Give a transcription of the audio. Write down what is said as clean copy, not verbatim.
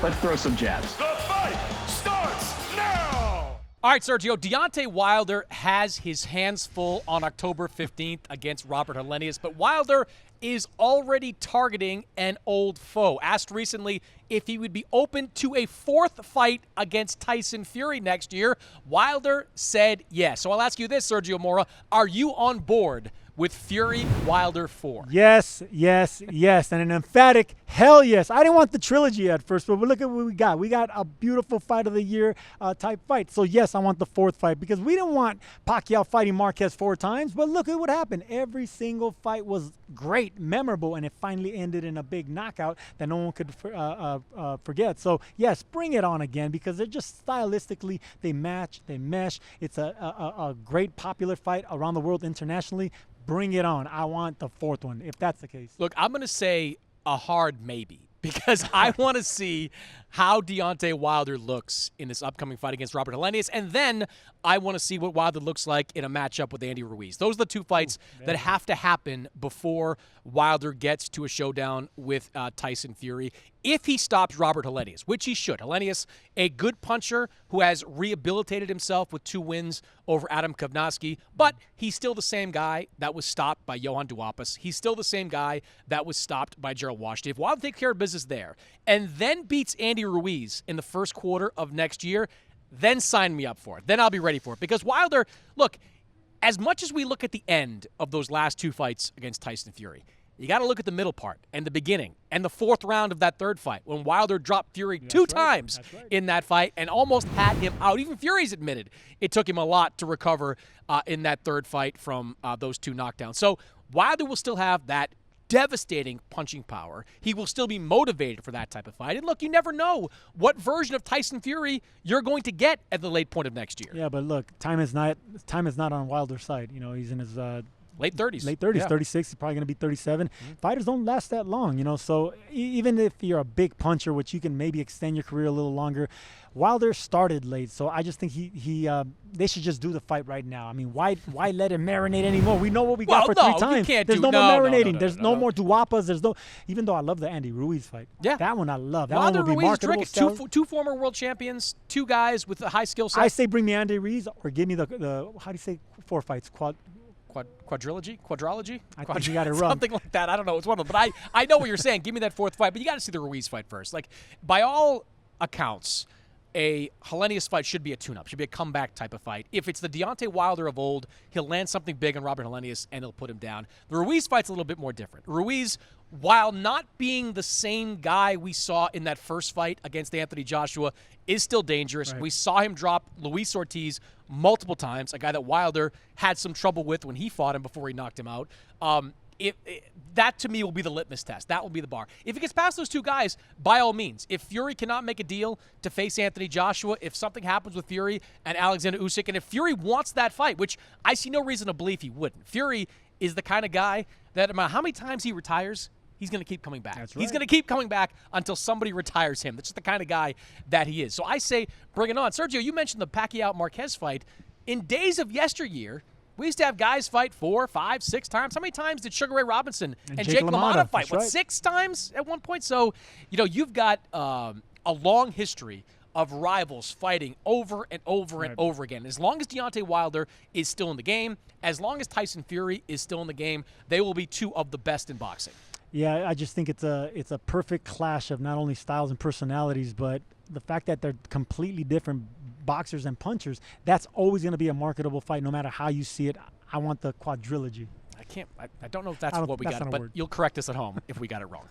Let's throw some jabs. The fight starts now! All right, Sergio, Deontay Wilder has his hands full on October 15th against Robert Helenius, but Wilder is already targeting an old foe. Asked recently if he would be open to a fourth fight against Tyson Fury next year, Wilder said yes. So I'll ask you this, Sergio Mora. Are you on board with Fury Wilder 4? Yes, yes, yes. And an emphatic hell yes. I didn't want the trilogy at first, but look at what we got. We got a beautiful fight of the year type fight. So, yes, I want the fourth fight because we didn't want Pacquiao fighting Marquez 4 times. But look at what happened. Every single fight was great, memorable, and it finally ended in a big knockout that no one could forget. So, yes, bring it on again because they're just stylistically, they match, they mesh. It's a great popular fight around the world internationally. Bring it on. I want the fourth one, if that's the case. Look, I'm going to say a hard maybe because I want to see how Deontay Wilder looks in this upcoming fight against Robert Helenius, and then I want to see what Wilder looks like in a matchup with Andy Ruiz. Those are the two fights that have to happen before Wilder gets to a showdown with Tyson Fury. If he stops Robert Helenius, which he should. Helenius, a good puncher who has rehabilitated himself with 2 wins over Adam Kovnatski, but he's still the same guy that was stopped by Johan Duhaupas. He's still the same guy that was stopped by Gerald Washington. If Wilder takes care of business there and then beats Andy Ruiz in the first quarter of next year, then sign me up for it. Then I'll be ready for it. Because Wilder, look, as much as we look at the end of those last 2 fights against Tyson Fury, you got to look at the middle part and the beginning and the 4th round of that 3rd fight when Wilder dropped Fury 2 times in that fight and almost had him out. Even Fury's admitted it took him a lot to recover in that 3rd fight from those 2 knockdowns. So Wilder will still have that devastating punching power. He will still be motivated for that type of fight. And look, you never know what version of Tyson Fury you're going to get at the late point of next year. Yeah, but look, time is not on Wilder's side. You know, he's in his late 30s. Late 30s, 36. He's probably going to be 37. Fighters don't last that long, you know. So even if you're a big puncher, which you can maybe extend your career a little longer, Wilder started late. So I just think they should just do the fight right now. I mean, why let him marinate anymore? We know what we got for 3 times. There's no more marinating. There's no more Duhaupas. There's no. Even though I love the Andy Ruiz fight. Yeah, that one I love. That Wilder one will be Ruiz marketable. two former world champions, 2 guys with a high skill set. I say bring me Andy Ruiz or give me the how do you say 4 fights? Quadrilogy? I think you got it wrong. Something like that. I don't know. It's one of them. But I know what you're saying. Give me that 4th fight. But you got to see the Ruiz fight first. Like, by all accounts, a Helenius fight should be a tune-up, should be a comeback type of fight. If it's the Deontay Wilder of old, he'll land something big on Robert Helenius and he'll put him down. The Ruiz fight's a little bit more different. Ruiz, while not being the same guy we saw in that first fight against Anthony Joshua, is still dangerous. Right. We saw him drop Luis Ortiz multiple times, a guy that Wilder had some trouble with when he fought him before he knocked him out. That, to me, will be the litmus test. That will be the bar. If he gets past those 2 guys, by all means. If Fury cannot make a deal to face Anthony Joshua, if something happens with Fury and Oleksandr Usyk, and if Fury wants that fight, which I see no reason to believe he wouldn't. Fury is the kind of guy that no matter how many times he retires, he's going to keep coming back. That's right. He's going to keep coming back until somebody retires him. That's just the kind of guy that he is. So I say bring it on. Sergio, you mentioned the Pacquiao-Marquez fight. In days of yesteryear, we used to have guys fight 4, 5, 6 times. How many times did Sugar Ray Robinson and Jake LaMotta fight? What, 6 times at one point? So, you know, you've got a long history of rivals fighting over and over and over again. As long as Deontay Wilder is still in the game, as long as Tyson Fury is still in the game, they will be 2 of the best in boxing. Yeah, I just think it's a perfect clash of not only styles and personalities, but the fact that they're completely different boxers and punchers. That's always going to be a marketable fight, no matter how you see it. I want the quadrilogy. I don't know if that's what we got, but you'll correct us at home if we got it wrong.